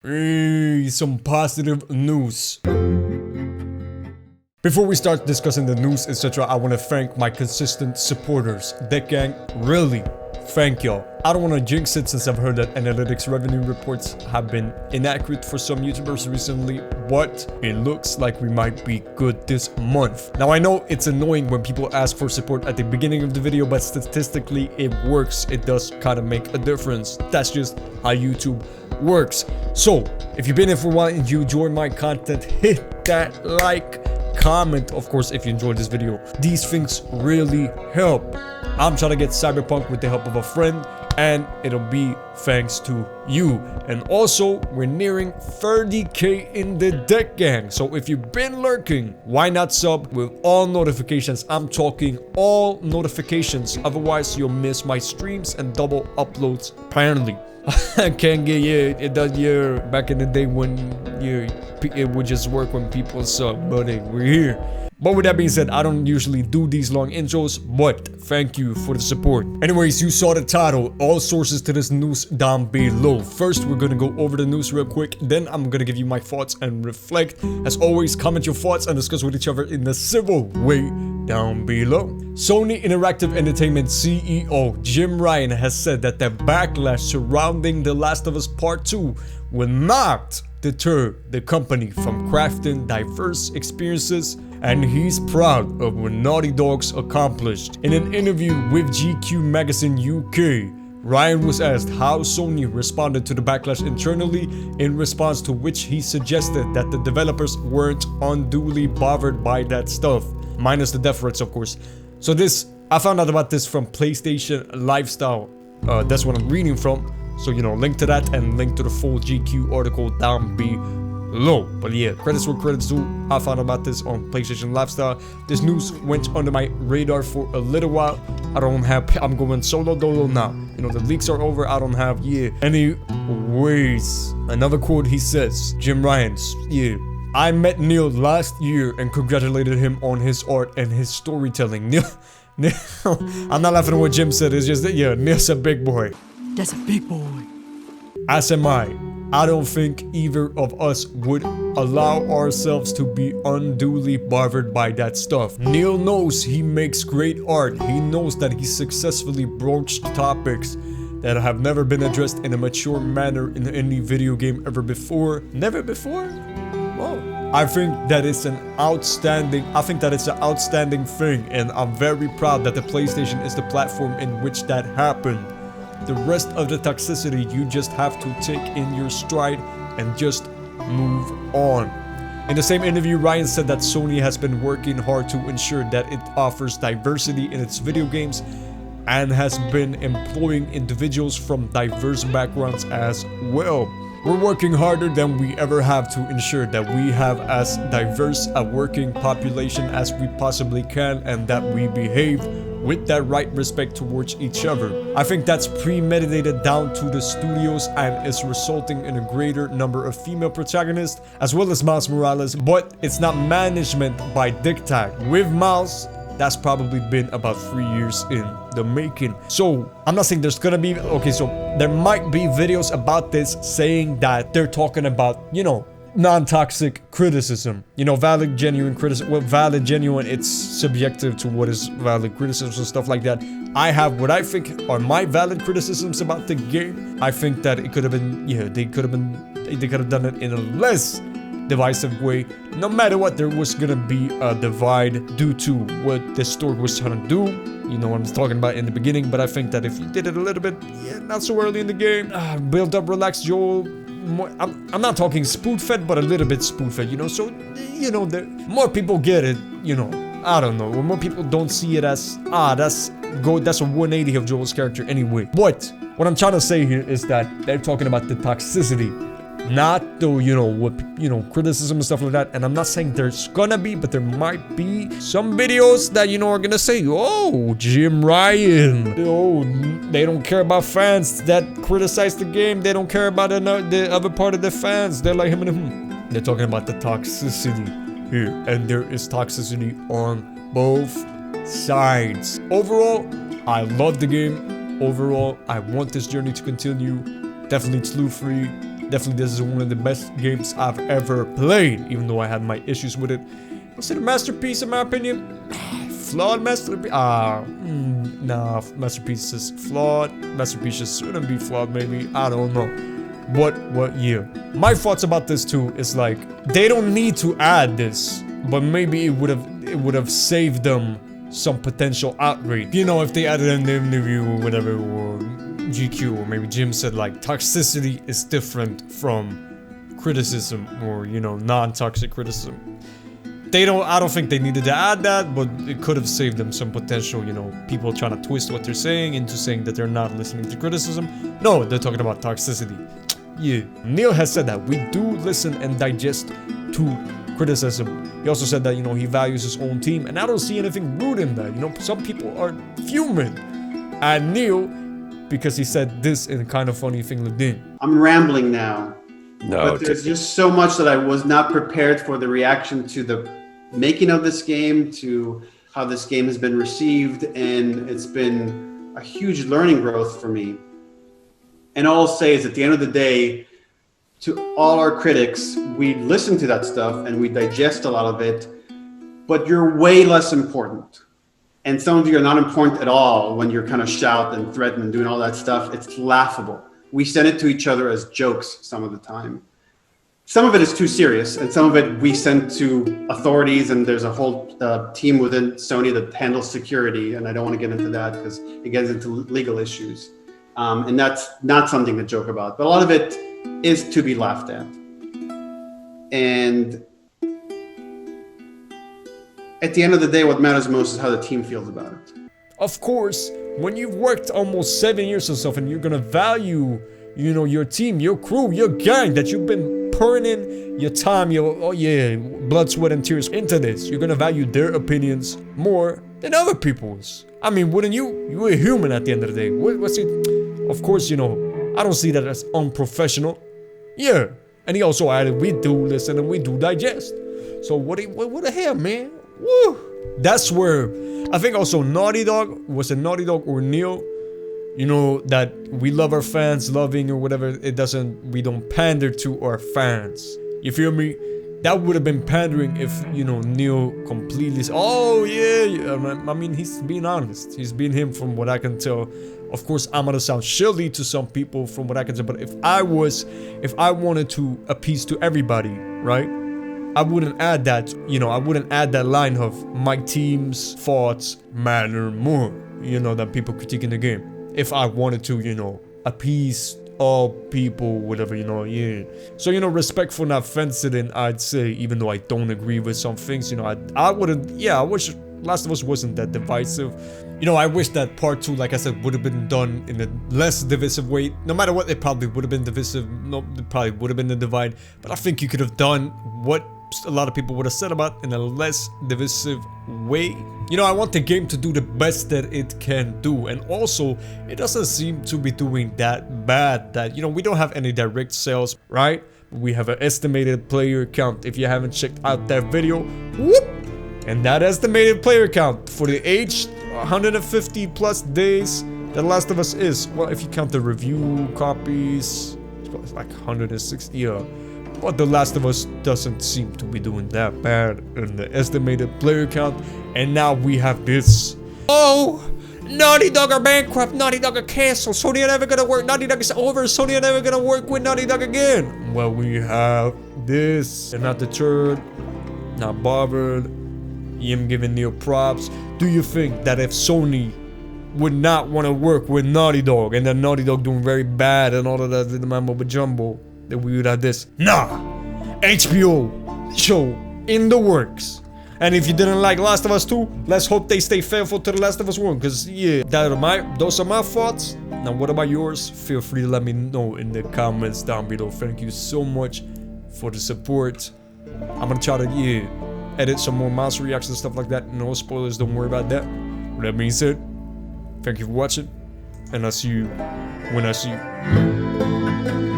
Hey, some positive news. Before we start discussing the news, etc., I want to thank my consistent supporters. Deck Gang, really, thank y'all. I don't want to jinx it since I've heard that analytics revenue reports have been inaccurate for some YouTubers recently, but it looks like we might be good this month. Now, I know it's annoying when people ask for support at the beginning of the video, but statistically, it works. It does kind of make a difference. That's just how YouTube works. So, if you've been here for a while and you enjoy my content, hit that like, comment, of course, if you enjoyed this video. These things really help. I'm trying to get Cyberpunk with the help of a friend, and it'll be thanks to you. And also, we're nearing 30k in the Deck Gang. So if you've been lurking, why not sub with all notifications? I'm talking all notifications. Otherwise, you'll miss my streams and double uploads, apparently. I can't get, yeah, it does, yeah, back in the day when, yeah, it would just work when people sub, but hey, we're here. But with that being said, I don't usually do these long intros, but thank you for the support. Anyways, you saw the title, all sources to this news down below. First, we're gonna go over the news real quick, then I'm gonna give you my thoughts and reflect. As always, comment your thoughts and discuss with each other in the civil way down below. Sony Interactive Entertainment CEO Jim Ryan has said that the backlash surrounding The Last of Us Part 2 will not deter the company from crafting diverse experiences, and he's proud of what Naughty Dog's accomplished. In an interview with GQ Magazine UK, Ryan was asked how Sony responded to the backlash internally, in response to which he suggested that the developers weren't unduly bothered by that stuff, minus the death threats, of course. So this, I found out about this from PlayStation Lifestyle. That's what I'm reading from. So, you know, link to that and link to the full GQ article down below. But yeah, credits where credits due. I found out about this on PlayStation Lifestyle. This news went under my radar for a little while. I'm going solo dolo now. You know, the leaks are over. I don't have, yeah. Anyways, another quote he says, Jim Ryan, yeah. I met Neil last year and congratulated him on his art and his storytelling. Neil, I'm not laughing at what Jim said. It's just that, yeah, Neil's a big boy. That's a big boy. As am I. I don't think either of us would allow ourselves to be unduly bothered by that stuff. Neil knows he makes great art. He knows that he successfully broached topics that have never been addressed in a mature manner in any video game ever before. Never before? Well, I think that it's an outstanding thing, and I'm very proud that the PlayStation is the platform in which that happened. The rest of the toxicity you just have to take in your stride and just move on. In the same interview, Ryan said that Sony has been working hard to ensure that it offers diversity in its video games and has been employing individuals from diverse backgrounds as well. We're working harder than we ever have to ensure that we have as diverse a working population as we possibly can, and that we behave with that right respect towards each other. I think that's premeditated down to the studios and is resulting in a greater number of female protagonists as well as Miles Morales, but it's not management by diktat. With Miles, that's probably been about 3 years in the making. So I'm not saying there's gonna be, okay, so there might be videos about this saying that they're talking about, you know, non-toxic criticism, you know, valid, genuine criticism. Well, valid, genuine, it's subjective to what is valid criticism and stuff like that. I have what I think are my valid criticisms about the game. I think that it could have been, yeah, they could have done it in a less divisive way. No matter what, there was gonna be a divide due to what the story was trying to do. You know what I'm talking about in the beginning, but I think that if you did it a little bit, yeah, not so early in the game, build up, relax, Joel. I'm not talking spoon-fed, but a little bit spoon-fed, you know, so, you know, more people get it, you know, I don't know, more people don't see it as, that's a 180 of Joel's character anyway. But what I'm trying to say here is that they're talking about the toxicity, not the, you know, what, you know, criticism and stuff like that. And I'm not saying there's gonna be, but there might be some videos that, you know, are gonna say, oh, Jim Ryan, oh, they don't care about fans that criticize the game. They don't care about the other part of the fans. They're like him and him. They're talking about the toxicity here, and there is toxicity on both sides. Overall, I love the game. Overall, I want this journey to continue. Definitely TLOU free. Definitely, this is one of the best games I've ever played, even though I had my issues with it. Is it a masterpiece in my opinion? Flawed masterpiece? Nah, masterpiece is flawed. Masterpiece shouldn't be flawed, maybe. I don't know. What year? My thoughts about this too is like, they don't need to add this, but maybe it would have saved them some potential outrage. You know, if they added in the interview or whatever, or GQ, or maybe Jim said like, toxicity is different from criticism, or, you know, non-toxic criticism. I don't think they needed to add that, but it could have saved them some potential, you know, people trying to twist what they're saying into saying that they're not listening to criticism. No, they're talking about toxicity. Yeah. Neil has said that we do listen and digest to criticism. He also said that, you know, he values his own team, and I don't see anything rude in that. You know, some people are fuming at Neil because he said this in a kind of funny thing LinkedIn. I'm rambling now. No, but there's just so much that I was not prepared for the reaction to the making of this game, to how this game has been received, and it's been a huge learning growth for me. And all I'll say is, at the end of the day, to all our critics, we listen to that stuff and we digest a lot of it, but you're way less important. And some of you are not important at all when you're kind of shout and threaten and doing all that stuff. It's laughable. We send it to each other as jokes some of the time. Some of it is too serious, and some of it we send to authorities, and there's a whole team within Sony that handles security, and I don't want to get into that because it gets into legal issues. And that's not something to joke about, but a lot of it is to be laughed at. And at the end of the day, what matters most is how the team feels about it. Of course, when you've worked almost 7 years or something, you're gonna value, you know, your team, your crew, your gang that you've been pouring in your time, your blood, sweat, and tears into this. You're gonna value their opinions more than other people's. I mean, wouldn't you? You're a human at the end of the day. What's it? Of course, you know, I don't see that as unprofessional. Yeah, and he also added, we do listen and we do digest. So what the hell, man? Woo! That's where I think also Naughty Dog, was it Naughty Dog or Neil? You know, that we love our fans, loving or whatever, we don't pander to our fans. You feel me? That would have been pandering if, you know, Neil completely said, oh yeah, I mean, he's being honest. He's being him from what I can tell. Of course, I'm gonna sound shilly to some people from what I can tell, but if I wanted to appease to everybody, right? I wouldn't add that, you know, I wouldn't add that line of my team's thoughts matter more, you know, than people critiquing the game. If I wanted to, you know, appease all people, whatever, you know, yeah. So, you know, respectful, not offensive, and I'd say, even though I don't agree with some things, you know, I wouldn't, yeah, I wish Last of Us wasn't that divisive. You know, I wish that part 2, like I said, would have been done in a less divisive way. No matter what, it probably would have been divisive. No, it probably would have been a divide. But I think you could have done what a lot of people would have said about in a less divisive way. You know, I want the game to do the best that it can do, and also it doesn't seem to be doing that bad. That, you know, we don't have any direct sales, right? We have an estimated player count. If you haven't checked out that video, whoop, and that estimated player count for the aged 150 plus days that Last of Us is, well, if you count the review copies, it's like 160, yeah. But The Last of Us doesn't seem to be doing that bad in the estimated player count. And now we have this. Oh, Naughty Dog are bankrupt. Naughty Dog are canceled. Sony are never gonna work. Naughty Dog is over. Sony are never gonna work with Naughty Dog again. Well, we have this. And not deterred, not bothered. Him giving Neil props. Do you think that if Sony would not want to work with Naughty Dog, and then Naughty Dog doing very bad and all of that, the mambo jumbo, that we would have this? Nah, HBO show in the works. And if you didn't like Last of Us 2, let's hope they stay faithful to The Last of Us 1, because yeah, those are my thoughts. Now what about yours? Feel free to let me know in the comments down below. Thank you so much for the support. I'm gonna try to edit some more mouse reactions and stuff like that. No spoilers, don't worry about that. With that being said, thank you for watching, and I'll see you when I see you.